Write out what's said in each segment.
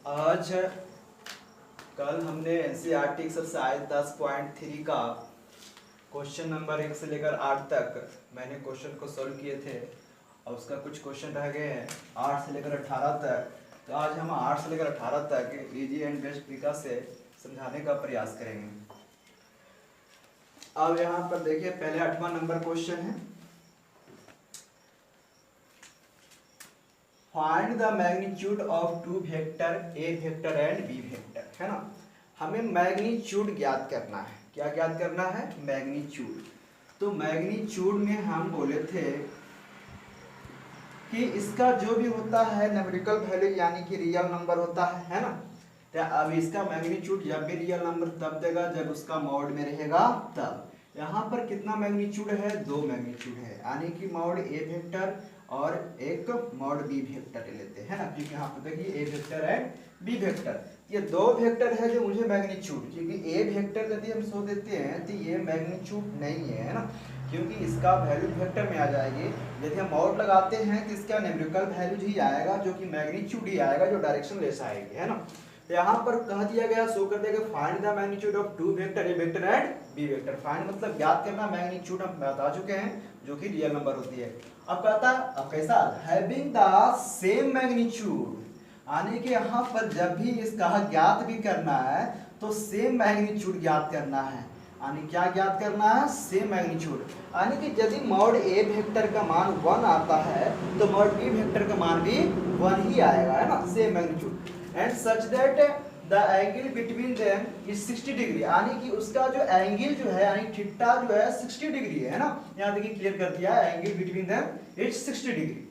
आज कल हमने एनसीईआरटी एक्सरसाइज 10.3 का क्वेश्चन नंबर 1 से लेकर 8 तक मैंने क्वेश्चन को सॉल्व किए थे और उसका कुछ क्वेश्चन रह गए हैं 8 से लेकर 18 तक। तो आज हम 8 से लेकर 18 तक इजी एंड बेस्ट तरीका से समझाने का प्रयास करेंगे। अब यहाँ पर देखिए पहले 8वां नंबर क्वेश्चन है, find the magnitude of two vector A vector and b vector, है ना। हमें मैग्नीट्यूड ज्ञात करना है। क्या ज्ञात करना है? मैग्नीट्यूड। तो मैग्नीट्यूड में हम बोले थे कि इसका जो भी होता है न्यूमेरिकल वैल्यू यानी कि रियल नंबर होता है ना। तो अब इसका मैग्नीट्यूड जब भी रियल नंबर तब देगा जब उसका मॉड में रहेगा तब। यहाँ पर कितना मैग्नीट्यूड है? 2 मैग्नीट्यूड है, यानी कि मॉड ए वेक्टर और एक मॉड बी वेक्टर लेते हैं ना, क्योंकि यहाँ पर देखिए a vector and b vector, ये 2 वेक्टर है जो मुझे मैग्नीट्यूड, क्योंकि ए वेक्टर यदि हम सो देते हैं तो ये मैग्नीट्यूड नहीं है ना, क्योंकि इसका वैल्यू वेक्टर में आ जाएगी। यदि हम मॉड लगाते हैं तो इसका न्यूमेरिकल वैल्यू ही आएगा जो कि मैग्नीट्यूड ही आएगा, जो डायरेक्शन लेस आएगी, है ना। तो यहाँ पर कह दिया गया, शो कर दिया गया, find the magnitude of two vector A vector and b vector. Find मतलब ज्ञात करना, मैग्नीट्यूड हम बता चुके हैं जो कि रियल नंबर होती है। अब कहता है अब कैसा, हैविंग द सेम मैग्नीट्यूड, यानी कि यहाँ पर जब भी इसका ज्ञात भी करना है तो सेम मैग्नीट्यूड ज्ञात करना है। यानी क्या ज्ञात करना है? सेम मैग्नीट्यूड, यानी कि यदि मॉड ए वेक्टर का मान 1 आता है तो मॉड बी वेक्टर का मान भी 1 ही आएगा, है ना, same magnitude. And such that the angle between them is 60 degree, यानी कि उसका जो एंगल जो है यानी थीटा जो है 60 डिग्री है ना। यहाँ देखिए क्लियर कर दिया, angle between them is 60 degree.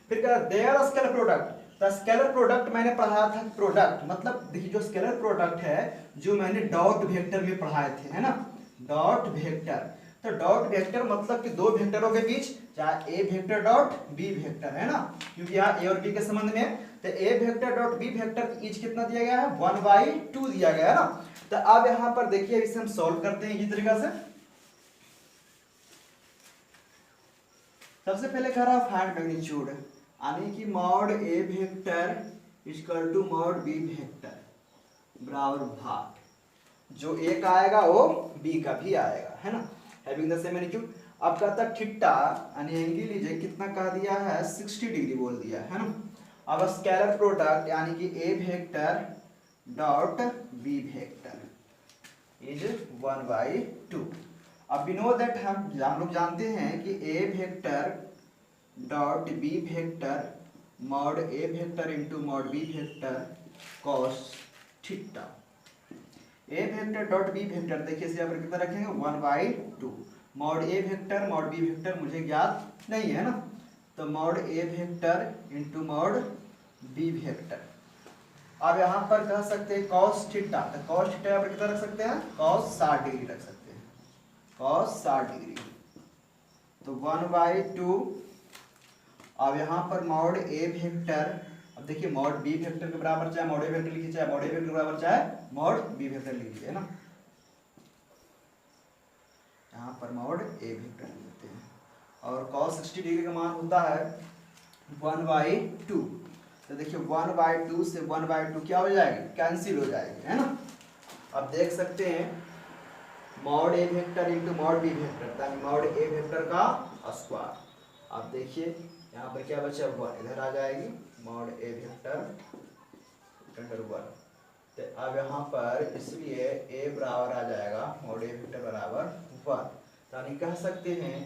फिर कह their scalar product, the scalar product मैंने पढ़ाया था, प्रोडक्ट मतलब देखिए जो स्केलर प्रोडक्ट है जो मैंने डॉट वेक्टर में पढ़ाए थे, है ना, डॉट वेक्टर। तो डॉट वेक्टर मतलब कि 2 वेक्टरों के बीच, चाहे ए वेक्टर डॉट बी वेक्टर, है ना, क्योंकि यहाँ ए और बी के संबंध में, तो A vector dot B vector की इच कितना दिया गया है? 1/2 दिया गया है ना। तो अब यहाँ पर देखिए इसे हम सॉल्व करते हैं इस तरीका से। सबसे पहले कह रहा है फाइंड मैग्नीट्यूड, यानी कि mod A vector equal to mod B vector बराबर भाग, जो एक आएगा वो बी का भी आएगा, है ना, हैविंग द सेम मैग्नीट्यूड। अब कहता है थीटा यानी एंगल लीजिए कितना कह दिया है? 60 डिग्री बोल दिया है ना। अब स्केलर प्रोडक्ट यानी कि A vector dot B vector is 1/2। अब वी नो दैट हम लोग जानते हैं कि A vector dot B vector mod A vector into mod B vector cos theta. A vector dot B vector देखिए इसे यहाँ पर कितना रखेंगे? 1/2। मॉड ए वेक्टर मॉड बी वेक्टर मुझे ज्ञात नहीं है ना, तो मॉड ए vector into mod B vector. अब यहाँ पर कह सकते हैं cos थीटा, तो cos थीटा यहाँ पर कितना रख सकते हैं? cos 60 डिग्री रख सकते हैं, cos 60 डिग्री, तो 1/2। अब यहाँ पर मॉड ए वेक्टर, अब देखिए मॉड बी वेक्टर के बराबर चाहे मॉड ए वेक्टर लिखिए, चाहे मॉड ए वेक्टर के बराबर चाहे मॉड बी वेक्टर लिखिए, है ना। यहाँ पर मॉड ए वेक्टर लिखते हैं और cos 60 डिग्री का मान होता है 1/2। तो देखिए 1/2 से 1/2 क्या हो जाएगी? कैंसिल हो जाएगी, है ना। अब देख सकते हैं मॉड ए vector into mod B vector, यानी मॉड ए वेक्टर का स्क्वायर। अब देखिए यहाँ पर क्या बचा? 1 इधर आ जाएगी, मॉड ए वेक्टर अंडर 1। तो अब यहाँ पर इसलिए ए बराबर आ जाएगा मॉड ए वेक्टर बराबर 1। यानी कह सकते हैं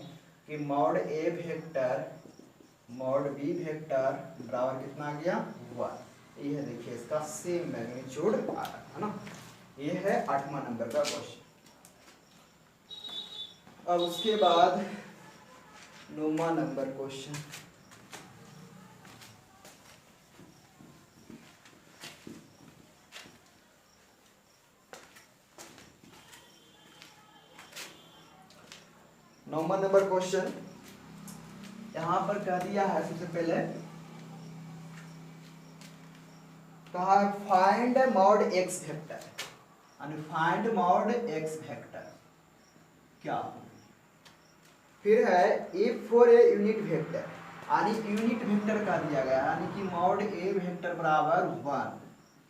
कि मॉड ए वेक्टर मॉड बी वेक्टर बराबर कितना आ गया? 1। ये है देखिए इसका सेम मैग्नीट्यूड आ रहा है ना। ये है 8वां नंबर का क्वेश्चन। अब उसके बाद 9वां नंबर क्वेश्चन, नंबर क्वेश्चन यहां पर कह दिया है, सबसे पहले कहा फाइंड मॉड एक्स वेक्टर, यानी फाइंड मॉड एक्स वेक्टर क्या। फिर है if for a unit vector, यानी यूनिट वेक्टर का दिया गया, यानी कि मॉड ए वेक्टर बराबर 1,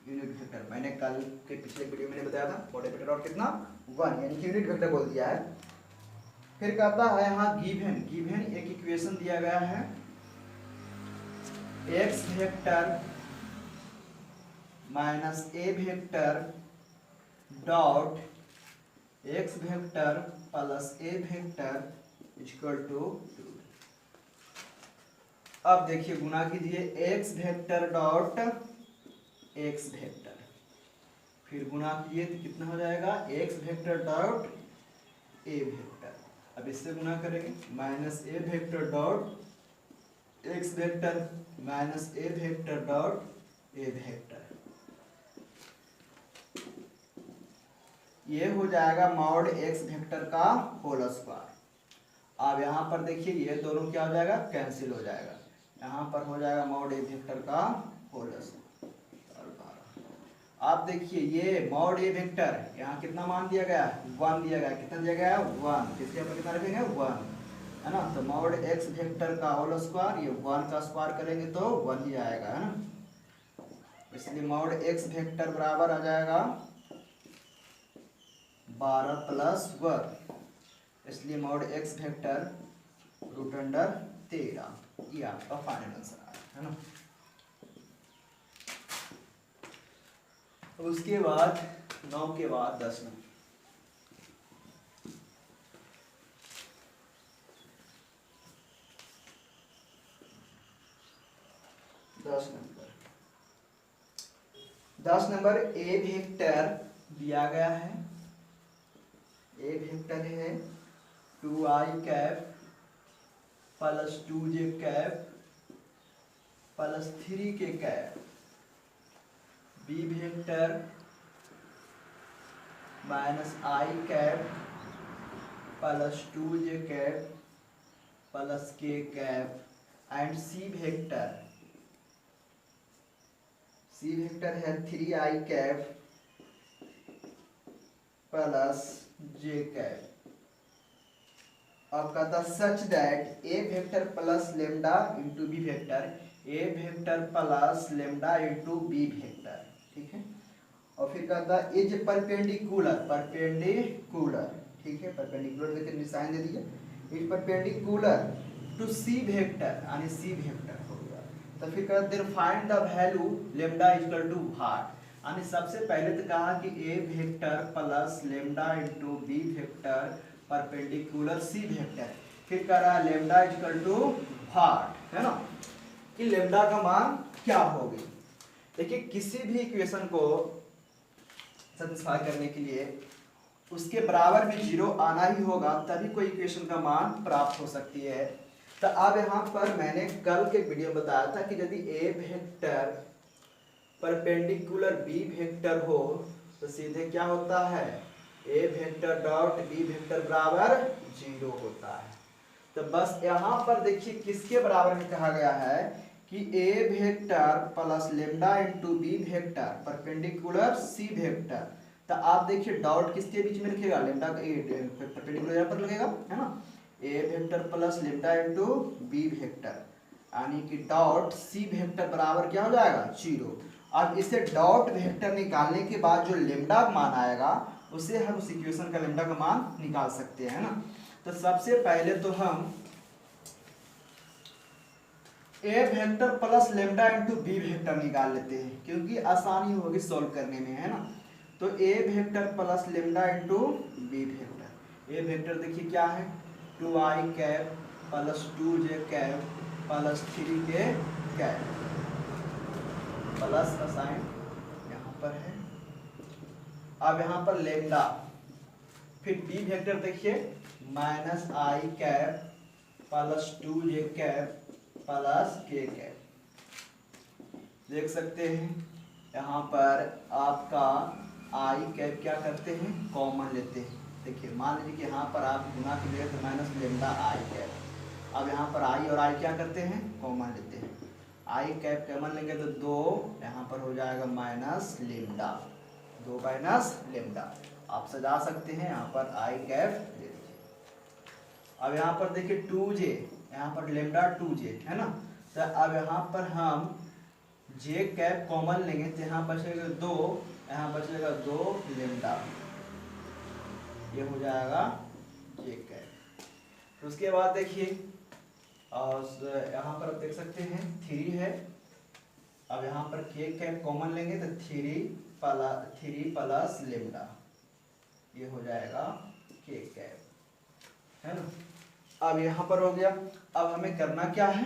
यूनिट वेक्टर मैंने कल के पिछले वीडियो में बताया था, मॉड वेक्टर और कितना 1 यानी कि यूनिट वेक्टर बोल दिया है। फिर कहता है यहाँ गिवन, गिवन एक इक्वेशन दिया गया है, x vector minus a vector dot x vector plus a vector equal to 2। अब देखिए गुणा कीजिए, x vector dot x vector, फिर गुणा कीजिए तो कितना हो जाएगा, एक्स वेक्टर डॉट ए वेक्टर। अब इससे गुणा करेंगे, minus a vector dot x vector minus a vector dot A vector, ये हो जाएगा मॉड एक्स वेक्टर का होल स्क्वायर। अब यहाँ पर देखिए ये दोनों क्या हो जाएगा, कैंसिल हो जाएगा, यहाँ पर हो जाएगा मॉड ए वेक्टर का होल स्क्वायर। आप देखिए ये मॉड ए वेक्टर यहाँ कितना मान दिया गया, 1 दिया गया, कितना दिया गया 1, इसके ऊपर कितना रखेंगे 1, है ना। तो मॉड एक्स वेक्टर का होल स्क्वायर, ये 1 का स्क्वायर करेंगे तो 1 ही आएगा, है ना। इसलिए मॉड एक्स वेक्टर बराबर आ जाएगा 12 प्लस 1, इसलिए mod x vector root under 13, ये आपका फाइनल आंसर है ना। उसके बाद 9 के बाद 10 नंबर, 10 नंबर ए वेक्टर दिया गया है, ए वेक्टर है 2i cap plus 2j cap plus 3k cap, b vector minus I cap plus 2j cap plus k cap and C vector है 3i cap plus j cap. अब कहता such that a vector plus lambda into B vector, A vector plus lambda into B vector, ठीक है। और फिर कहता is perpendicular, perpendicular, ठीक है, परपेंडिकुलर देकर निशान दे दिए, is perpendicular to C vector यानी सी वेक्टर हो गया। तो फिर कहते हैं find the value lambda equal to what, यानी सबसे पहले तो कहा कि A vector plus lambda into B vector perpendicular C vector, फिर कह रहा है लेमडा इक्वल टू व्हाट, है ना, कि लेमडा का मान क्या होगी। देखिए किसी भी इक्वेशन को सेटिस्फाई करने के लिए उसके बराबर में 0 आना ही होगा, तभी कोई इक्वेशन का मान प्राप्त हो सकती है। तो अब यहाँ पर मैंने कल के वीडियो में बताया था कि यदि ए वेक्टर परपेंडिकुलर बी वेक्टर हो तो सीधे क्या होता है, A vector dot B vector बराबर 0 होता है। तो बस यहाँ पर देखिए किसके बराबर में कहा गया है कि A vector plus lambda into B vector perpendicular C vector. तो आप देखिए डॉट किसके बीच में रखेगा, लेमडा परपेंडिकुलर यहाँ पर लगेगा, है ना, A vector plus lambda into B vector, यानी कि डॉट सी वेक्टर बराबर क्या हो जाएगा 0। अब इसे डॉट वेक्टर निकालने के बाद जो लेमडा मान आएगा उससे हम उस इक्वेशन का लेमडा का मान निकाल सकते हैं ना। तो सबसे पहले तो हम A vector plus lambda into B vector निकाल लेते हैं क्योंकि आसानी होगी सॉल्व करने में, है ना। तो A vector plus lambda into B vector, A vector देखिए क्या है 2i cap plus 2j cap plus 3k cap, plus का साइन यहाँ पर है। अब यहाँ पर लेमडा, फिर बी वेक्टर देखिए माइनस आई cap plus 2j cap plus k cap, देख सकते हैं यहाँ पर आपका आई कैप क्या करते हैं कॉमन लेते हैं। देखिए मान लीजिए कि यहाँ पर आप गुना के लिए तो माइनस लेमडा आई कैप, अब यहाँ पर आई और आई क्या करते हैं कॉमन लेते हैं, आई कैप कॉमन लेंगे तो 2 यहाँ पर हो जाएगा माइनस लेमडा, 2 माइनस लेमडा, आप सजा सकते हैं यहाँ पर आई कैप ले लीजिए। अब यहाँ पर देखिए 2j, यहाँ पर लेमडा 2j है ना, तो अब यहाँ पर हम जे कैप कॉमन लेंगे तो यहाँ बचेगा 2, यहाँ बचेगा 2 लेमडा, ये हो जाएगा जे कैप। तो उसके बाद देखिए और यहाँ पर आप देख सकते हैं 3 है। अब यहाँ पर के कैप कॉमन लेंगे तो 3 प्लस लेमडा, ये हो जाएगा के कैप, है ना। अब यहाँ पर हो गया। अब हमें करना क्या है,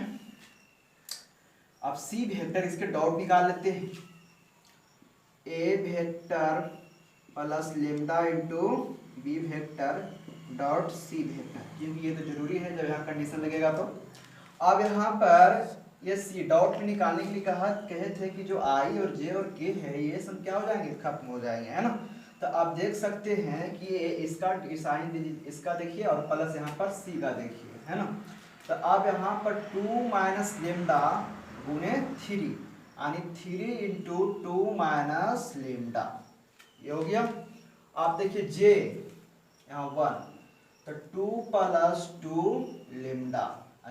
अब सी वेक्टर इसके डॉट निकाल लेते हैं, A vector plus lambda into B vector dot C vector, क्योंकि ये तो जरूरी है जब यहाँ कंडीशन लगेगा तो। अब यहाँ पर ये सी डॉट में निकालने के लिए कहे थे कि जो आई और जे और के है ये सब क्या हो जाएंगे, खत्म हो जाएंगे, है ना। तो आप देख सकते हैं कि इसका साइन दीजिए, इसका देखिए और प्लस यहाँ पर सी का देखिए, है ना। तो अब यहाँ पर 2 माइनस लेमडा गुने 3 यानी 3 इंटू 2 माइनस लेमडा, ये हो गया। आप देखिए जे यहाँ 1, तो 2 प्लस 2 लेमडा,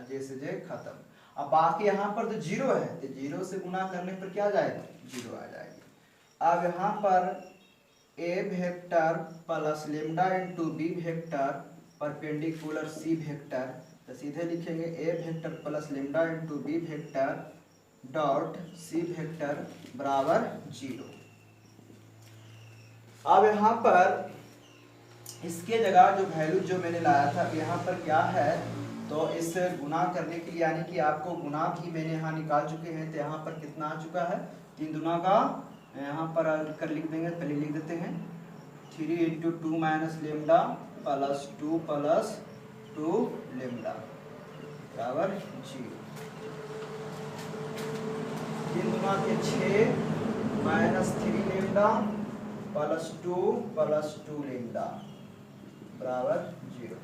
जे से जे खत्म। अब बाकी यहाँ पर तो 0 है तो 0 से गुना करने पर क्या आ जाएगा, 0 आ जाएगी। अब यहाँ पर A vector plus lambda into B vector perpendicular C vector, तो सीधे लिखेंगे A vector plus lambda into B vector dot C vector बराबर 0। अब यहाँ पर इसके जगह जो वैल्यू जो मैंने लाया था यहाँ पर क्या है, तो इस गुना करने के लिए यानी कि आपको गुना भी मैंने यहाँ निकाल चुके हैं। तो यहाँ पर कितना आ चुका है, 3 दुना का, यहाँ पर कर लिख देंगे, पहले लिख देते हैं 3 into 2 minus lambda plus 2 plus 2 lambda बराबर 0। 3 दुना के 6 माइनस 3 लेमडा प्लस 2 लेमडा बराबर 0।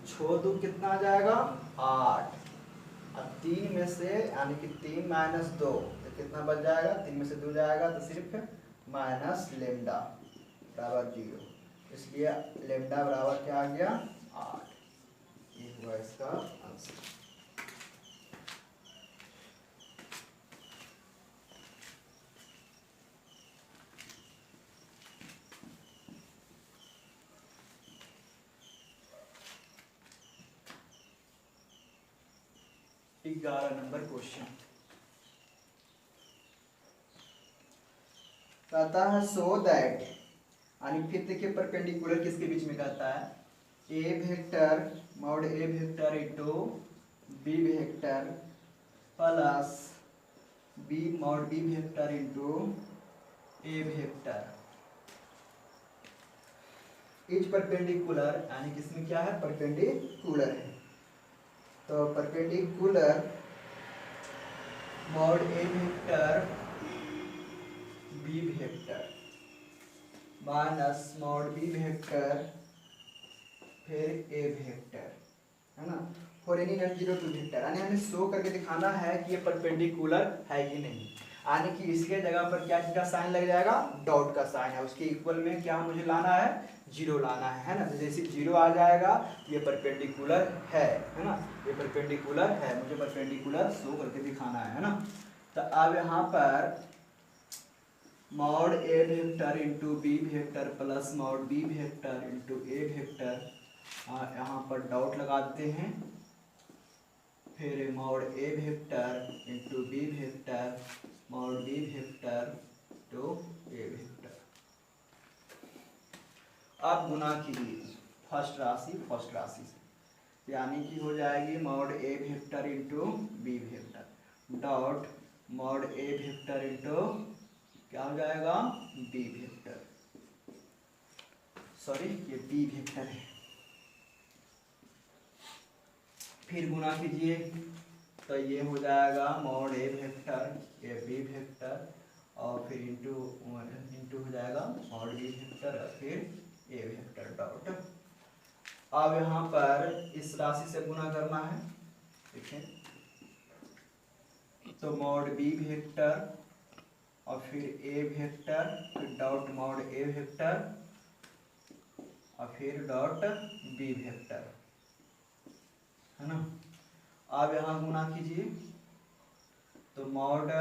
6 2 कितना आ जाएगा, 8। अब 3 में से यानी कि 3 माइनस 2 तो कितना बच जाएगा, 3 में से 2 जाएगा तो सिर्फ माइनस लेमडा बराबर 0, इसलिए लेमडा बराबर क्या आ गया, 8। ये हुआ इसका आंसर। ग्यारह नंबर क्वेश्चन कहता है सो दैट, यानी फिर देखिए परपेंडिकुलर किसके बीच में कहता है, A vector mod A vector into B vector plus B mod B vector into A vector is perpendicular, यानी किसमें क्या है, परपेंडिकुलर है। तो परपेंडिकुलर मॉड ए vector B vector minus mod B vector फिर ए वेक्टर, है ना, for any not 0 two vector, यानी हमें शो करके दिखाना है कि ये परपेंडिकुलर है कि नहीं, यानी कि इसके जगह पर क्या का साइन लग जाएगा, डॉट का साइन है, उसके इक्वल में क्या मुझे लाना है, 0 लाना है ना। तो जैसे 0 आ जाएगा ये परपेंडिकुलर है ना, ये परपेंडिकुलर है, मुझे परपेंडिकुलर शो करके दिखाना है ना। तो अब यहाँ पर मॉड ए vector into B vector plus mod B vector into ए वेक्टर, यहाँ पर डॉट लगा देते हैं, फिर mod A vector into B vector mod B vector to A vector. अब गुना कीजिए फर्स्ट राशि से, यानी कि हो जाएगी मॉड ए vector into B vector dot mod ए वेक्टर इंटू क्या हो जाएगा, बी वेक्टर, सॉरी ये बी वेक्टर है। फिर गुना कीजिए तो ये हो जाएगा mod A vector A B vector और फिर इंटू हो जाएगा मॉड बी वेक्टर और फिर ए वेक्टर डॉट। अब यहाँ पर इस राशि से गुना करना है, देखें तो मॉड बी वेक्टर और फिर ए वेक्टर फिर डॉट मॉड ए वेक्टर और फिर डॉट बी वेक्टर, है ना। अब यहाँ गुना कीजिए तो मॉड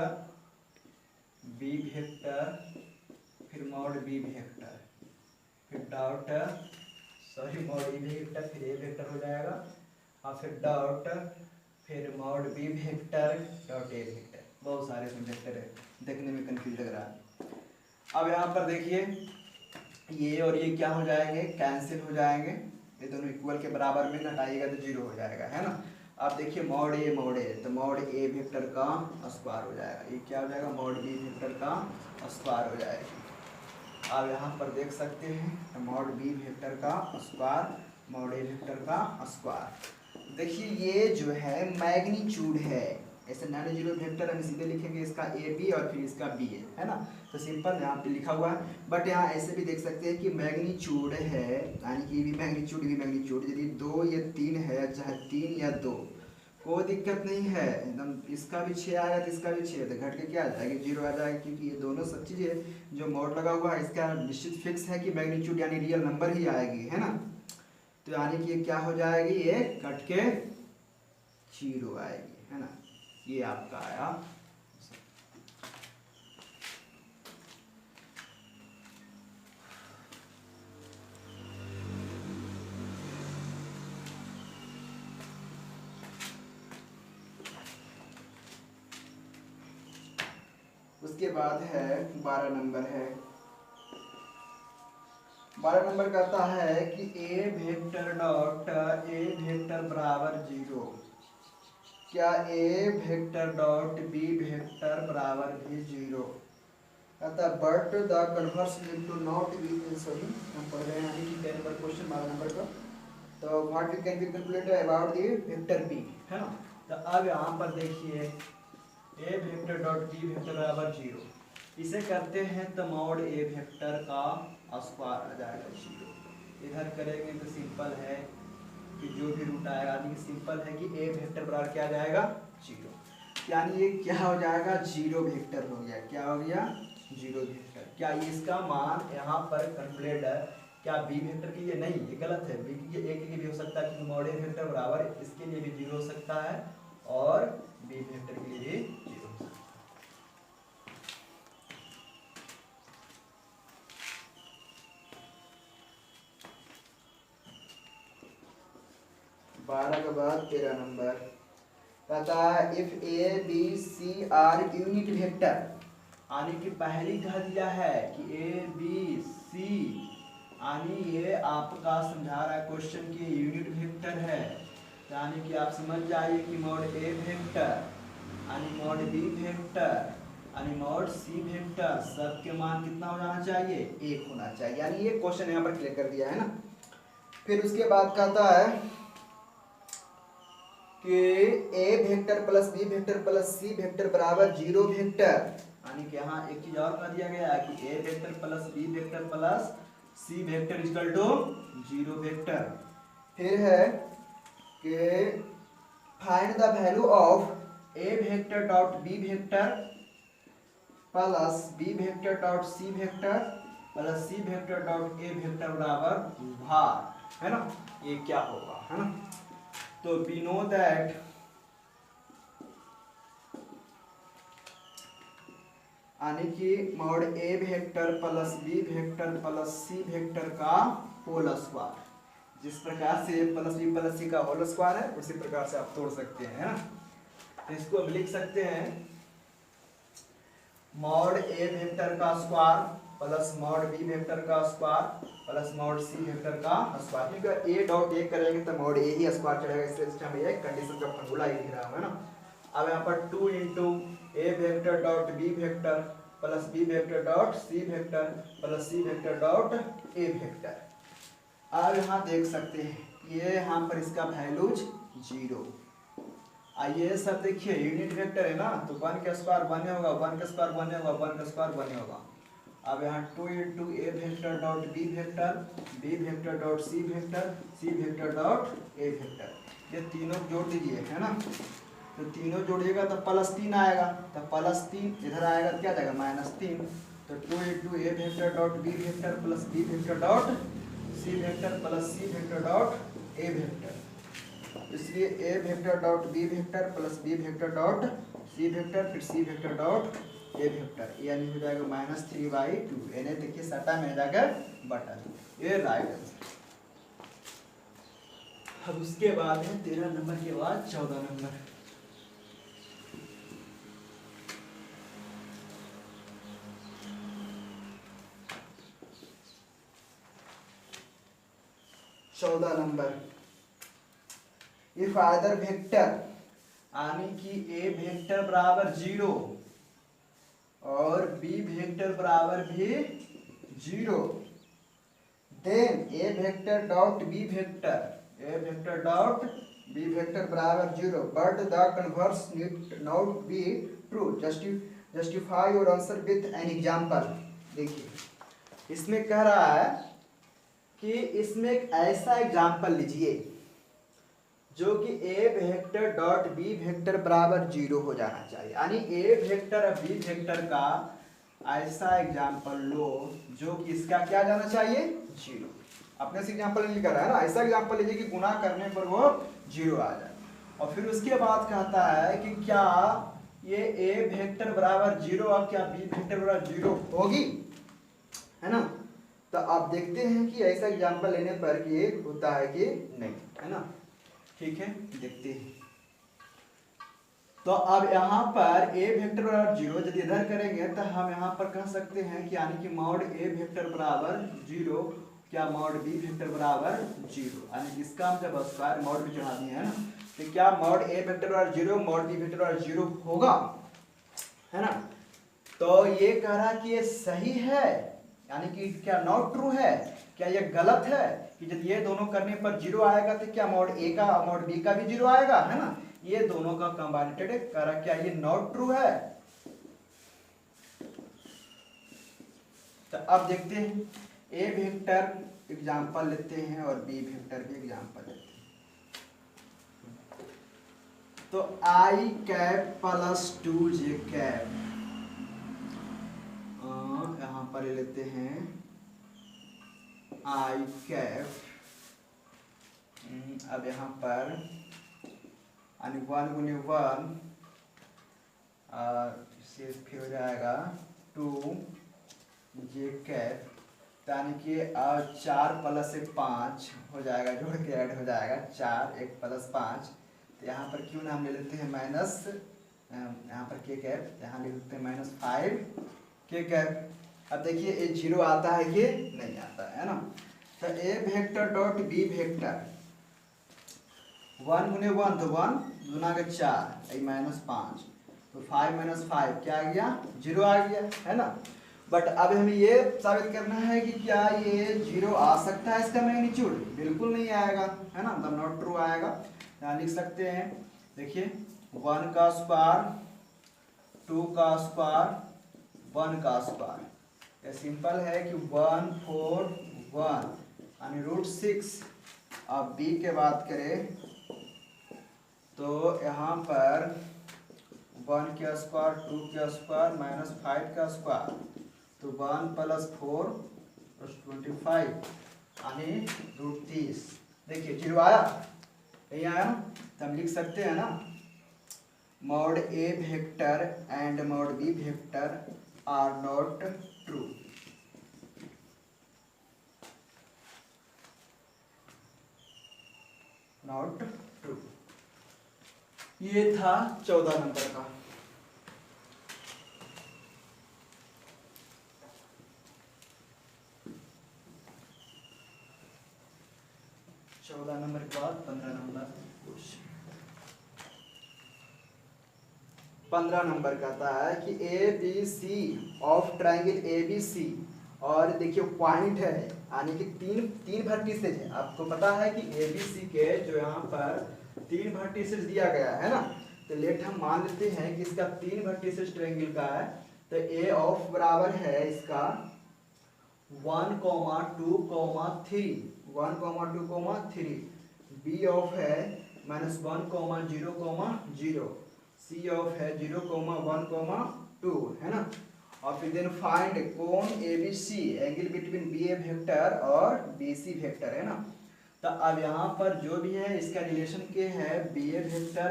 बी वेक्टर, फिर मॉड बी वेक्टर, फिर डॉट मॉड ई वेक्टर, फिर ए वेक्टर हो जाएगा, और फिर डॉट, फिर मॉड बी वेक्टर डॉट ए वेक्टर। बहुत सारे इसमें वेक्टर है, देखने में कंफ्यूज लग रहा है। अब यहाँ पर देखिए ये और ये क्या हो जाएंगे, कैंसिल हो जाएंगे, ये दोनों इक्वल के बराबर में घटाइएगा तो जीरो हो जाएगा, है ना। अब देखिए मॉड ए तो मॉड ए वेक्टर का स्क्वायर हो जाएगा, ये क्या हो जाएगा, मॉड बी वेक्टर का स्क्वायर हो जाएगा। अब यहाँ पर देख सकते हैं मॉड बी वेक्टर का स्क्वायर, मॉड ए वेक्टर का स्क्वायर। देखिए ये जो है मैग्नीट्यूड है, ऐसे नॉन जीरो वेक्टर हम सीधे लिखेंगे इसका ए बी और फिर इसका बी है ना, तो सिंपल यहाँ पे लिखा हुआ है। बट यहाँ ऐसे भी देख सकते हैं कि मैग्नीट्यूड है, यानी कि भी मैग्नीट्यूड यदि 2 या 3 है, चाहे 3 या 2, कोई दिक्कत नहीं है, एकदम इसका भी 6 आएगा तो इसका भी 6, तो घट के क्या आ जाएगी, 0 आ जाएगा, क्योंकि ये दोनों सब चीज़ें जो मॉड लगा हुआ है इसका निश्चित फिक्स है कि मैग्नीट्यूड यानी रियल नंबर ही आएगी, है ना। तो यानी कि ये क्या हो जाएगी, ये घट के 0 आएगी, है ना। ये आपका आया। उसके बाद है 12 नंबर है। 12 नंबर कहता है कि A vector dot A vector बराबर 0, क्या ए वेक्टर डॉट बी वेक्टर बराबर भी 0। कहता है but the converse into not be, sorry हम पढ़ रहे हैं यानी कि 10 नंबर क्वेश्चन 12 नंबर का। तो what we can be calculate about the vector b, है ना। तो अब यहाँ पर देखिए a vector dot B vector बराबर 0, इसे करते हैं तो मॉड ए वेक्टर का स्क्वायर आ जाएगा 0। इधर करेंगे तो सिंपल है कि जो भी रूट आएगा, यानी सिंपल है कि ए वेक्टर बराबर क्या आ जाएगा 0, यानी ये क्या हो जाएगा 0 वेक्टर हो गया, क्या हो गया 0 वेक्टर। क्या इसका मान यहाँ पर कैलकुलेट है, क्या बी वेक्टर के लिए नहीं, ये गलत है, बी के ए के लिए भी हो सकता है क्योंकि मॉड ए वेक्टर बराबर इसके लिए भी 0 हो सकता है और बी वेक्टर के लिए भी 0 हो सकता है। 12 के बाद 13 नंबर कहता है if a b c are unit vector, यानी कि पहली कह दिया है कि ए बी सी, यानी ये आपका समझा रहा है क्वेश्चन की यूनिट वेक्टर है, यानी कि आप समझ जाइए कि मॉड ए वेक्टर यानी मॉड बी वेक्टर यानी मॉड सी वेक्टर सबके मान कितना हो जाना चाहिए, 1 होना चाहिए, यानी ये क्वेश्चन यहाँ पर क्लियर कर दिया है ना। फिर उसके बाद कहता है कि A vector plus B vector plus C vector बराबर 0 वेक्टर, यानी कि यहाँ एक चीज और कह दिया गया है कि A vector plus B vector plus C vector equal to 0 vector. फिर है कि find the value of A vector dot B vector plus B vector dot C vector plus C vector dot A vector बराबर भार, है ना, ये क्या होगा, है ना। तो we know that यानी कि मॉड ए vector plus B vector plus सी वेक्टर का होल स्क्वायर, जिस प्रकार से प्लस बी प्लस सी का होल स्क्वायर है उसी प्रकार से आप तोड़ सकते हैं, है ना। तो इसको अब लिख सकते हैं मॉड ए वेक्टर का square plus mod B vector का square plus mod C vector का स्क्वायर, क्योंकि ए डॉट ए करेंगे तो मॉड ए ही स्क्वायर चढ़ेगा, इसलिए हम ये कंडीशन का फॉर्मूला ही लिख रहा हूं, है ना। अब यहाँ पर 2 इंटू ए vector dot B vector plus B vector dot सी वेक्टर प्लस सी वेक्टर डॉट ए वेक्टर। अब यहाँ देख सकते हैं ये यहाँ पर इसका वैल्यूज 0, ये सब देखिए यूनिट वेक्टर है ना, तो 1 का स्क्वायर 1 होगा, 1 का स्क्वायर 1 होगा, 1 का स्क्वायर 1 होगा। अब यहाँ 2 इंटू ए vector dot B vector dot सी वेक्टर डॉट ए वेक्टर, ये तीनों जोड़ दीजिए, है ना। तो तीनों जोड़िएगा तो +3 आएगा, तो +3 इधर आएगा तो क्या जाएगा -3, तो 2 इंटू ए vector dot B vector plus B vector dot सी वेक्टर प्लस सी वेक्टर डॉट ए वेक्टर, इसलिए A vector dot B vector plus B vector dot C vector फिर सी वेक्टर डॉट ए वेक्टर, यानी हो जाएगा -3/2। यानी देखिए सटा में जाएगा बटा 2, ये राइट आंसर। अब उसके बाद है 13 नंबर के बाद 14 नंबर। इफ आइदर वेक्टर यानी कि ए वेक्टर बराबर 0 और बी वेक्टर बराबर भी 0, देन ए वेक्टर डॉट बी वेक्टर बराबर 0 but the converse need not be true, justify your answer with an example. देखिए इसमें कह रहा है कि इसमें एक ऐसा एग्जांपल लीजिए जो कि A vector dot B vector बराबर 0 हो जाना चाहिए, यानी ए वेक्टर और बी वेक्टर का ऐसा एग्जांपल लो जो कि इसका क्या जाना चाहिए 0। अपने से एग्जांपल नहीं कर रहा है ना, ऐसा एग्जांपल लीजिए कि गुना करने पर वो 0 आ जाए। और फिर उसके बाद कहता है कि क्या ये ए वेक्टर बराबर 0 और क्या बी वेक्टर बराबर 0 होगी, है ना। तो आप देखते हैं कि ऐसा एग्जांपल लेने पर ये होता है कि नहीं, है ना। ठीक है, देखते हैं। तो अब यहाँ पर ए वेक्टर बराबर 0 यदि इधर करेंगे तो हम यहाँ पर कह सकते हैं कि यानी कि मॉड ए वेक्टर बराबर 0 क्या मॉड बी वेक्टर बराबर 0, यानी इसका हम जब स्क्वायर मॉड भी चढ़ा दिए है ना, तो क्या मॉड ए वेक्टर बराबर 0 मॉड बी वेक्टर बराबर 0 होगा, है ना। तो ये कह रहा कि ये सही है, यानी कि क्या नॉट ट्रू है, क्या ये गलत है कि जब ये दोनों करने पर 0 आएगा तो क्या मॉड ए का मॉड बी का भी 0 आएगा, है ना। ये दोनों का कंबाइनेटेड कह रहा क्या ये नॉट ट्रू है। तो अब देखते हैं ए वेक्टर एग्जांपल लेते हैं और बी वेक्टर भी एग्जांपल लेते हैं। तो आई कैप प्लस 2j कैप यहाँ पर लेते हैं आई कैप। अब यहाँ पर 1 गुने 1 से फिर हो जाएगा 2j कैप, यानी कि 4 प्लस 5 हो जाएगा, जोड़ के ऐड हो जाएगा 4 1 प्लस 5। तो यहाँ पर क्यों ना हम ले लेते हैं माइनस, यहाँ पर के कैप, यहाँ ले लेते हैं -5 के कैप। अब देखिए ये 0 आता है कि नहीं आता है ना। तो A vector dot B vector 1 गुने 1 तो 1 गुना के 4 -5, तो 5 - 5 क्या आ गया 0 आ गया, है ना। बट अब हमें ये साबित करना है कि क्या ये 0 आ सकता है, इसका मैग्नीट्यूड बिल्कुल नहीं आएगा, है ना, मतलब नॉट ट्रू आएगा। यहाँ लिख सकते हैं, देखिए 1 का स्क्वायर 2 का स्क्वायर 1 का स्क्वायर, ये सिंपल है कि 1 4 1 यानी √6। अब बी के बात करें तो यहाँ पर 1 का स्क्वायर 2 का स्क्वायर -5 का स्क्वायर, तो 1 + 4 + 25 यानी √30। देखिए 0 आया, नहीं आया ना। तो हम लिख सकते हैं ना mod A vector and mod B vector are not true. Not true. ये था 14 नंबर का। नंबर के बाद 15 नंबर। 15 नंबर कहता है कि a b c of triangle a b c, और देखिए पॉइंट है यानी कि तीन वर्टिसेज है। आपको पता है कि ए बी सी के जो यहाँ पर 3 वर्टिसेज दिया गया है ना, तो लेट हम मान लेते हैं कि इसका 3 वर्टिसेज ट्रायंगल का है। तो ए ऑफ बराबर है इसका 1, 2, 3, 1, 2, 3। बी ऑफ है -1, 0, 0। सी ऑफ है 0, 1, 2, है ना। और फिर देन फाइंड कोण ए b c, angle between b ए वेक्टर और बी सी वेक्टर, है ना। तो अब यहाँ पर जो भी है इसका रिलेशन के है बी ए वेक्टर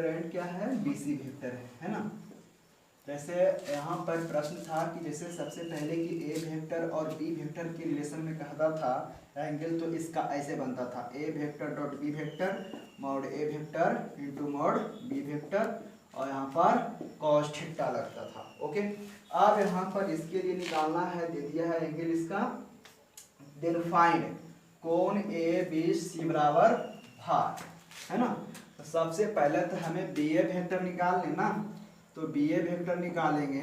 एंड क्या है बी सी वेक्टर है ना। जैसे यहाँ पर प्रश्न था कि जैसे सबसे पहले कि ए वेक्टर और बी वेक्टर के रिलेशन में कहता था एंगल, तो इसका ऐसे बनता था A vector dot B vector mod A vector into mod B vector, और यहाँ पर कॉस थीटा लगता था। ओके, अब यहाँ पर इसके लिए निकालना है, दे दिया है एंगल इसका, देन फाइंड कोण ए बी सी बराबर भाग, है ना। तो सबसे पहले तो हमें बी ए वेक्टर निकाल लेना, तो बी ए वेक्टर निकालेंगे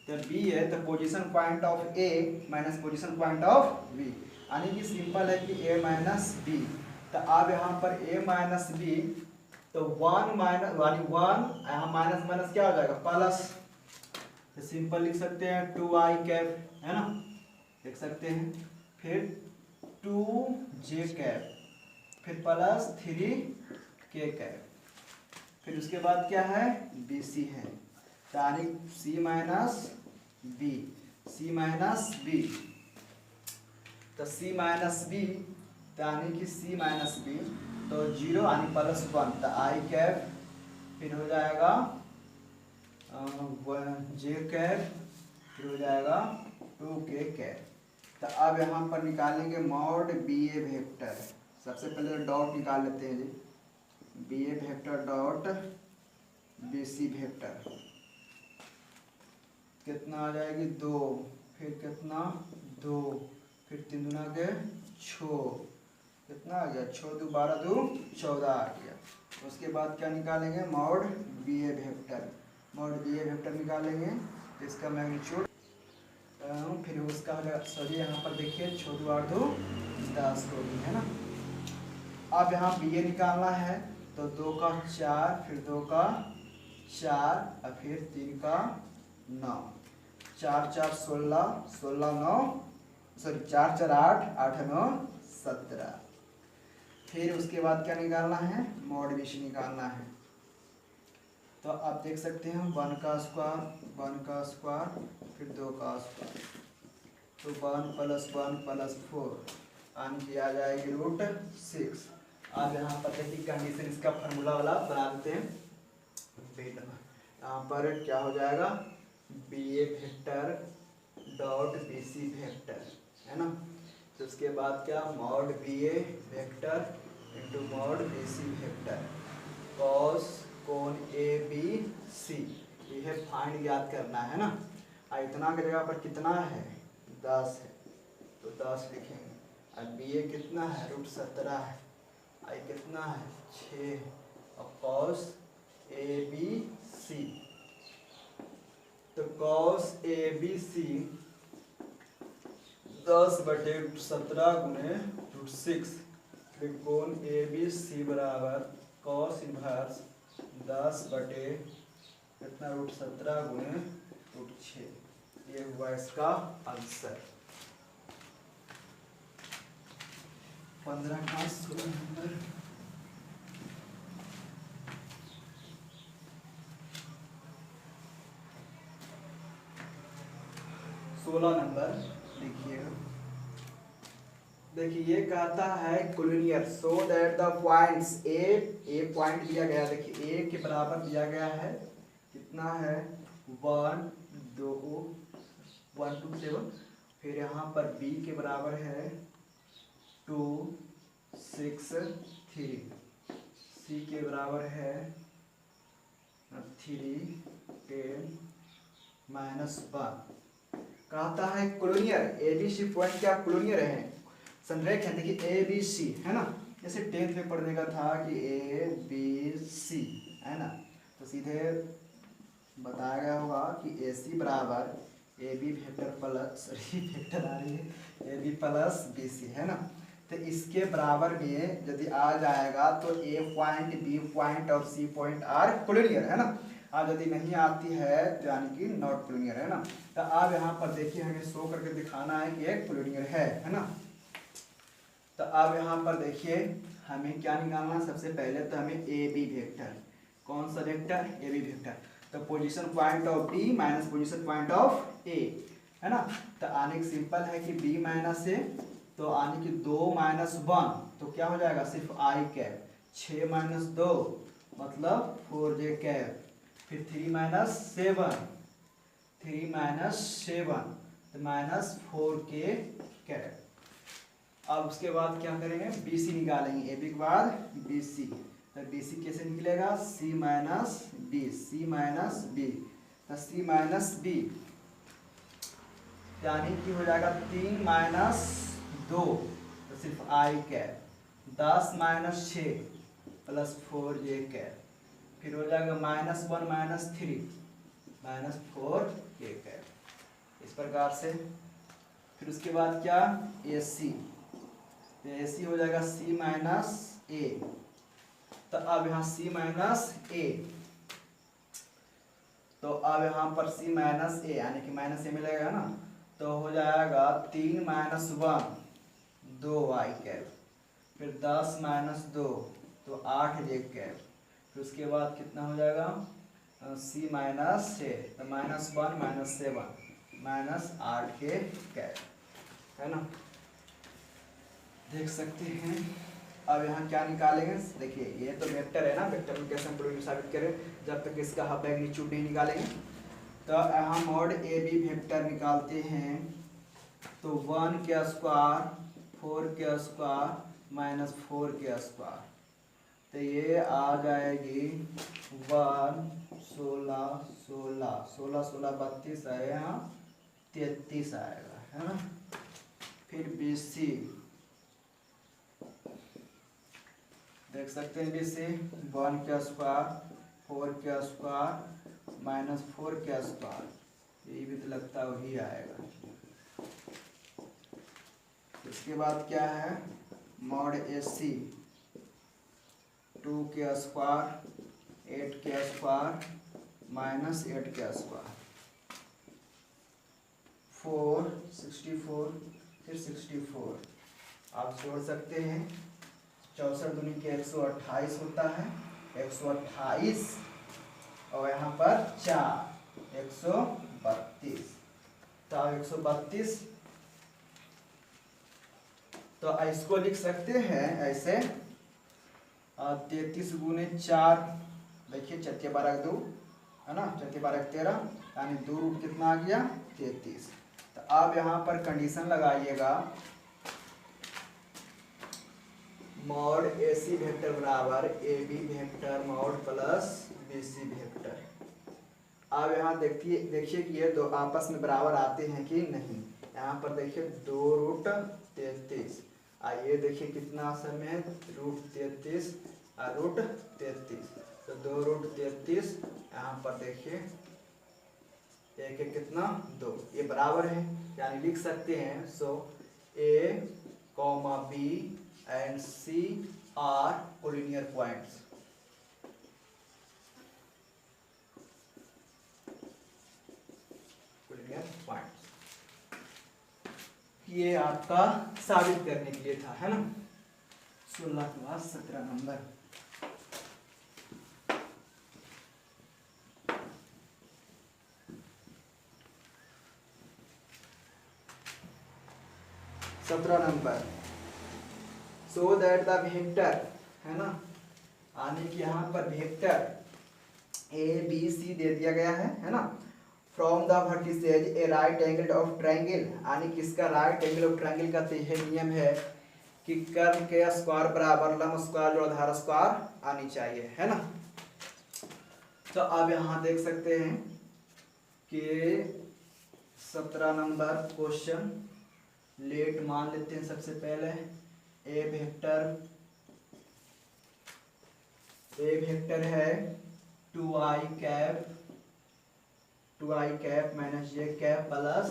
तो बी ए तो position point of a minus position point of b, यानी कि सिंपल है कि ए माइनस बी। तो अब यहाँ पर ए माइनस बी, तो वन माइनस यानी वन, यहाँ माइनस माइनस क्या हो जाएगा प्लस, तो सिंपल लिख सकते हैं 2i कैप, है ना, लिख सकते हैं, फिर 2j कैप, फिर प्लस 3k कैप, फिर उसके बाद क्या है BC है, यानी C minus b, C minus b, तो C माइनस बी यानी कि C माइनस बी, तो 0 यानी प्लस 1, तो I कैप, फिर हो जाएगा j कैप, फिर हो जाएगा 2k कैप। तो अब यहाँ पर निकालेंगे मॉड बी ए वेक्टर, सबसे पहले डॉट निकाल लेते हैं जी, बी ए वेक्टर डॉट बी सी वेक्टर, कितना आ जाएगी 2, फिर कितना 2, फिर 3 दूना के 6, कितना आ गया 6 2 12 2 14 आ गया। उसके बाद क्या निकालेंगे मॉड बी ए वेक्टर, मॉड बी ए वेक्टर निकालेंगे, इसका मैग्नीट्यूड, फिर उसका सॉरी यहाँ पर देखिए 6 2 8 2 10 होगी, है ना। अब यहाँ बी ए निकालना है, तो 2 का 4, फिर 2 का 4, और फिर 3 का 9, 4 4 16, 16 9 सॉरी 4 4 8, 8 9 17। फिर उसके बाद क्या निकालना है मॉड बी सी निकालना है, तो आप देख सकते हैं 1 का स्क्वायर, फिर 2 का स्क्वायर, तो 1 प्लस 1 प्लस 4 यानी कि आ जाएगी √6। अब यहाँ पर देखिए कंडीशन इसका फार्मूला वाला बना देते हैं, यहाँ पर क्या हो जाएगा बी ए वेक्टर डॉट बी सी वेक्टर, है ना। तो उसके बाद क्या मॉड बी ए vector into mod B C vector cos कोण ए बी सी, यह फाइंड याद करना है ना। इतना की जगह पर कितना है 10 है, तो 10 लिखेंगे, और बी ए कितना है √17 है, आई कितना है 6, और कॉस ए बी सी, तो कॉस ए बी सी 10/17 गुने √6, फिर कोण ए बी सी बराबर कॉस इनवर्स 10/17 गुने √6, ये हुआ इसका आंसर। 15 का 16 नंबर। देखिएगा, देखिए ये कहता है collinear so that the points A point दिया गया, देखिए ए के बराबर दिया गया है, कितना है 1 2 1 2 7, फिर यहाँ पर बी के बराबर है 2 6 3, सी के बराबर है 3 10 -1। कहता है collinear a b c point क्या कोलिनियर है, संरेख है, देखिए ए बी सी, है ना, जैसे 10th में पढ़ने का था कि ए बी सी, है ना, तो सीधे बताया गया होगा कि ए सी बराबर A B vector plus vector आ रही है A B plus B C, है ना। तो इसके बराबर में यदि आ जाएगा तो ए पॉइंट बी पॉइंट और सी पॉइंट आर कोलिनियर, है ना। आज यदि नहीं आती है तो यानी कि नॉट कोलिनियर, है ना। तो अब यहाँ पर देखिए हमें शो करके दिखाना है कि एक कोलिनियर है ना। तो अब यहाँ पर देखिए हमें क्या निकालना, सबसे पहले तो हमें ए बी वेक्टर, कौन सा वेक्टर ए बी वेक्टर, तो position point of B minus position point of A, है ना। तो आने की सिंपल है कि बी माइनस ए, तो आने की 2 -1, तो क्या हो जाएगा सिर्फ आई कैप, 6 - 2 मतलब 4j कैप, फिर 3 - 7 3 माइनस 7 तो माइनस 4k कैरेट। अब उसके बाद क्या करेंगे, BC निकालेंगे, AB के बाद BC। तो BC कैसे निकलेगा, C minus B, C minus B, तो C माइनस B यानी कि हो जाएगा 3 माइनस 2 तो सिर्फ I cap, 10 minus 6 plus 4j cap, फिर हो जाएगा -1 माइनस 3 माइनस 4k कैप, इस प्रकार से। फिर उसके बाद क्या, AC, तो AC हो जाएगा C माइनस A। तो अब यहाँ C माइनस A, तो अब यहाँ पर C माइनस A यानी कि माइनस A मिलेगा ना, तो हो जाएगा 3 माइनस 1 2y कैप, फिर 10 माइनस 2 तो 8j कैप, फिर उसके बाद कितना हो जाएगा C माइनस 6 तो -1 माइनस 7 माइनस 8k कैप, है ना। देख सकते हैं। अब यहाँ क्या निकालेंगे, देखिए ये तो वेक्टर है ना, वेक्टर में कैसे हम प्रोबेबिलिटी साबित करें, जब तक इसका हाफ मैग्नीट्यूड नहीं निकालेंगे। तो यहाँ मॉड AB वेक्टर निकालते हैं, तो 1 के स्क्वायर 4 के स्क्वायर माइनस 4 के स्क्वायर, तो ये आ जाएगी 1 16 16 16 16 32 है, यहाँ 33 आएगा, है ना। फिर BC देख सकते हैं, BC 1 के स्क्वायर 4 के स्क्वायर माइनस 4 के स्क्वायर, ये भी तो लगता है वही आएगा। इसके बाद क्या है, मॉड AC 2 के स्क्वायर 8 के स्क्वायर माइनस 8 के स्क्वायर, 4 64 फिर 64, आप जोड़ सकते हैं, 64 दूनी के 128 होता है, 128 और यहाँ पर 4 132, तो 132, तो इसको लिख सकते हैं ऐसे 33 गुने 4, देखिए 4 12 2 है ना, 4 12 13 यानी 2 रूट कितना आ गया 33। तो अब यहाँ पर कंडीशन लगाइएगा, मॉड AC वेक्टर बराबर AB vector mod plus BC vector. अब यहाँ देखिए कि ये दो आपस में बराबर आते हैं कि नहीं। यहाँ पर देखिए 2 रूट 33, आइए देखिए कितना आसान में है, रूट 33 और रूट 33, तो 2 रूट 33, यहाँ पर देखिए एक एक कितना 2, ये बराबर है, यानी लिख सकते हैं सो A, B and C are collinear points। collinear points ये आपका साबित करने के लिए था, है ना। 16 के बाद 17 number, so that the vector, है ना, आने की यहाँ पर वेक्टर ABC दे दिया गया है ना, from the vertices A right angle of triangle, यानी कि इसका राइट एंगल ऑफ ट्रायंगल का तो यह नियम है कि कर्व के स्क्वायर बराबर लंब स्क्वायर जोड़ आधार स्क्वायर आनी चाहिए, है ना। तो अब यहाँ देख सकते हैं कि 17 नंबर क्वेश्चन लेट मान लेते हैं। सबसे पहले ए वेक्टर है 2i cap minus j cap plus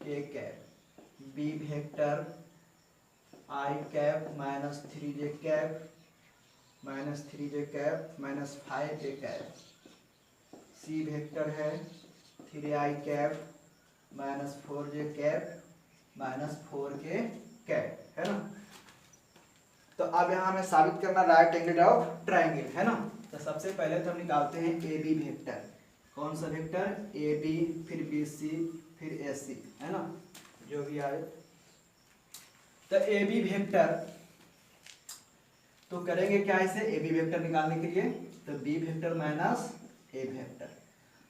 k cap, b vector i cap minus 3j cap minus 3j cap minus 5k cap, c vector है 3i cap minus 4j cap minus 4k cap, है ना। तो अब यहाँ हमें साबित करना right angle of triangle, है ना। तो सबसे पहले तो हम निकालते हैं ए बी वेक्टर, कौन सा वेक्टर, ए बी फिर बी सी फिर ए सी, है ना, जो भी आए। तो ए बी वेक्टर तो करेंगे क्या, इसे ए बी वेक्टर निकालने के लिए, तो B vector minus a vector,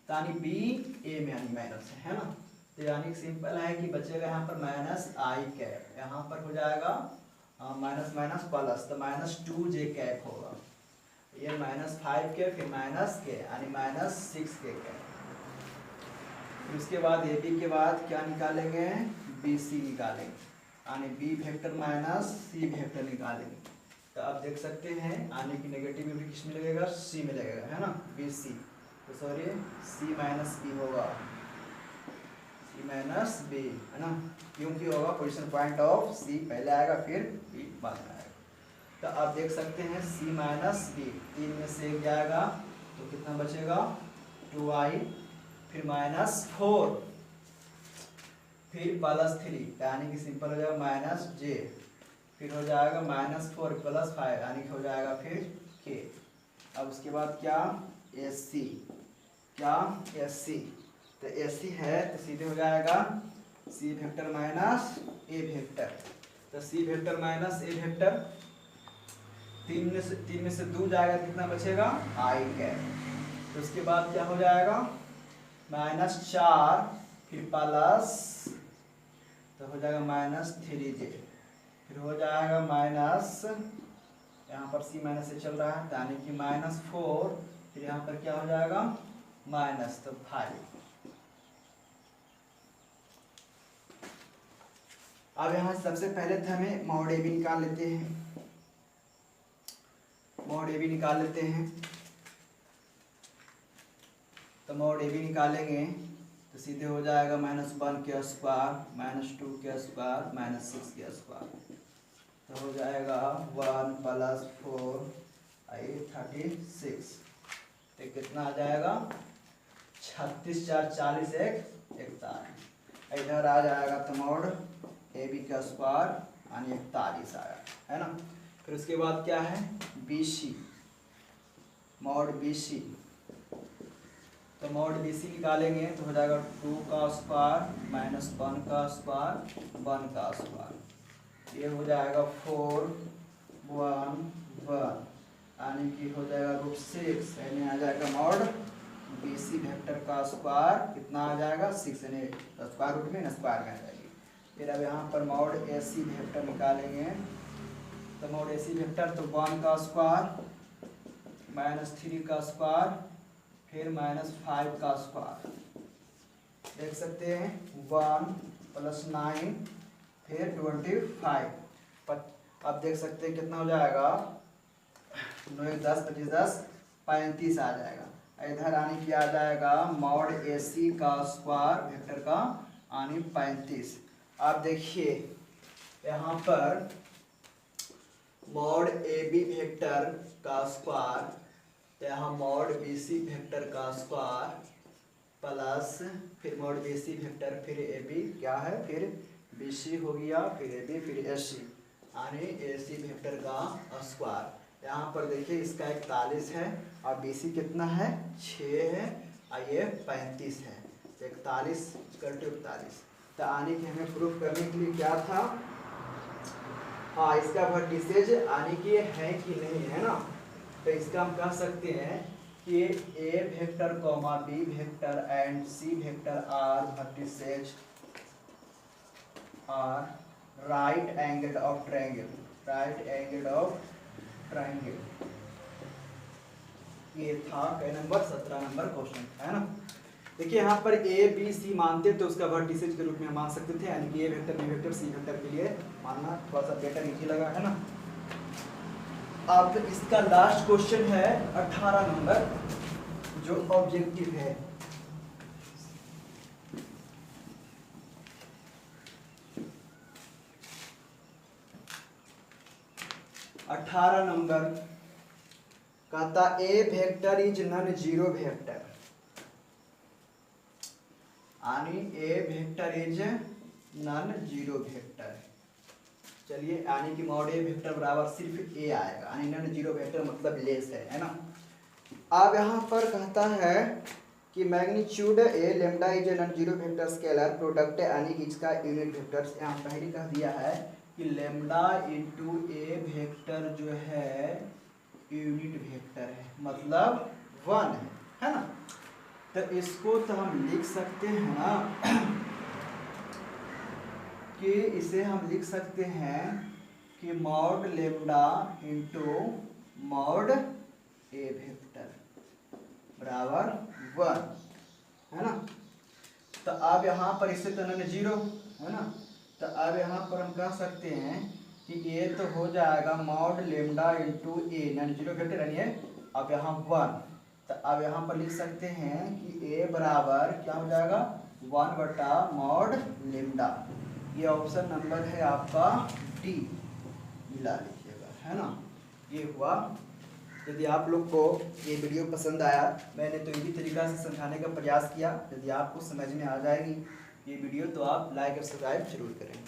यानी बी ए में यानी माइनस है ना। तो यानी सिंपल है कि बचेगा यहाँ पर माइनस आई कैप, यहाँ पर हो जाएगा माइनस माइनस प्लस, तो माइनस 2j कैप होगा, ये माइनस 5k फिर माइनस के यानी माइनस 6k कैप। फिर उसके बाद ए बी के बाद क्या निकालेंगे, बी सी निकालेंगे, यानी B vector minus C vector निकालेंगे। तो आप देख सकते हैं आने की नेगेटिव भी किस में लगेगा, सी में लगेगा, है ना, बी सी, तो सॉरी सी माइनस बी होगा, सी माइनस बी, है ना, क्योंकि होगा पोजीशन पॉइंट ऑफ सी पहले आएगा फिर बी बाद में आएगा। तो आप देख सकते हैं सी माइनस बी, 3 में से 1 जाएगा तो कितना बचेगा 2i, फिर माइनस 4, फिर प्लस 3 यानी कि सिंपल हो जाएगा माइनस j, फिर हो जाएगा माइनस 4 प्लस 5 यानी कि हो जाएगा फिर k। अब उसके बाद क्या एस सी, क्या एस सी, तो एस सी है तो सीधे हो जाएगा C vector minus a vector, तो C vector minus a vector, 3 में से 2 जाएगा कितना बचेगा आई कैप। तो उसके बाद क्या हो जाएगा माइनस 4 फिर प्लस, तो हो जाएगा माइनस 3j, फिर हो जाएगा माइनस, यहाँ पर सी माइनस से चल रहा है यानी कि माइनस 4, फिर यहाँ पर क्या हो जाएगा माइनस, तो 5। अब यहाँ सबसे पहले तो हमें मॉड ए बी निकाल लेते हैं, मॉड ए बी निकाल लेते हैं। तो मॉड ए बी निकालेंगे तो सीधे हो जाएगा -1 के स्क्वायर -2 के स्क्वायर -6 के स्क्वायर, तो हो जाएगा 1 + 4 36, तो कितना आ जाएगा 36 4 40 41, इधर आ जाएगा तो मॉड ए बी का स्क्वायर यानी 41 आया, है ना। फिर उसके बाद क्या है b c, mod B c, तो मॉड बी सी निकालेंगे तो हो जाएगा 2 का स्क्वायर -1 का स्क्वायर 1 का स्क्वायर, ये हो जाएगा 4 1 1 यानी कि हो जाएगा √6, यानी आ जाएगा मॉड बी सी वेक्टर का स्क्वायर कितना आ जाएगा 6, यानी स्क्वायर रूट में स्क्वायर में आ जाएगी। फिर अब यहाँ पर मॉड ए सी वेक्टर निकालेंगे, तो मॉड ए सी वेक्टर तो 1 का स्क्वायर -3 का स्क्वायर फिर -5 का स्क्वायर, देख सकते हैं 1 + 9 फिर 25, अब देख सकते हैं कितना हो जाएगा 9 10 25 10 35 आ जाएगा। इधर आने की आ जाएगा मॉड ए सी का स्क्वायर वेक्टर का यानी 35। आप देखिए यहाँ पर मॉड ए बी वेक्टर का स्क्वायर, तो यहाँ मॉड बी सी वेक्टर का स्क्वायर प्लस फिर मॉड बी सी वेक्टर फिर ए बी क्या है फिर बी सी हो गया फिर ए बी फिर ए सी यानी ए सी वेक्टर का स्क्वायर। यहाँ पर देखिए इसका 41 है और बी सी कितना है 6 है और ये 35 है, 41 = 41। तो आने के हमें प्रूफ करने के लिए क्या था, हाँ इसका वर्टिसेज आने की है कि नहीं, है ना। तो इसका हम कह सकते हैं कि A vector comma B vector and C vector are vertices are right angle of triangle, right angle of triangle. ये था नंबर 17 नंबर क्वेश्चन, है ना। देखिए यहाँ पर ए बी सी मानते तो उसका वर्टिसेज के रूप में मान सकते थे, यानी कि A vector B vector C vector के लिए मानना थोड़ा सा बेटर इजी लगा, है ना। अब इसका लास्ट क्वेश्चन है 18 नंबर जो ऑब्जेक्टिव है। अठारह नंबर कहता A vector is non zero vector, यानी A vector is non zero vector. चलिए यानी कि मॉड ए वेक्टर बराबर सिर्फ ए आएगा, यानी नॉन जीरो वेक्टर मतलब लेस है ना। अब यहाँ पर कहता है कि magnitude A lambda is non zero vector scalar product, यानी कि इसका यूनिट वेक्टर यहाँ पहले कह दिया है कि लेमडा इंटू ए वेक्टर जो है यूनिट वेक्टर है, मतलब 1 है ना। तो इसको तो हम लिख सकते हैं ना कि इसे हम लिख सकते हैं कि मॉड लेम्डा इंटू मॉड ए वेक्टर बराबर 1, है ना। तो अब यहाँ पर इससे तो नन 0, है ना। तो अब यहाँ पर हम कह सकते हैं कि ए तो हो जाएगा मॉड लेम्डा इंटू ए, नन 0 वेक्टर यानी अब यहाँ 1। तो अब यहाँ पर लिख सकते हैं कि ए बराबर क्या हो जाएगा 1/मॉड लेम्डा। ये ऑप्शन नंबर है आपका डी, मिला लीजिएगा, है ना। ये हुआ। यदि आप लोग को ये वीडियो पसंद आया, मैंने तो इसी तरीका से समझाने का प्रयास किया, यदि आपको समझ में आ जाएगी ये वीडियो तो आप लाइक और सब्सक्राइब जरूर करें।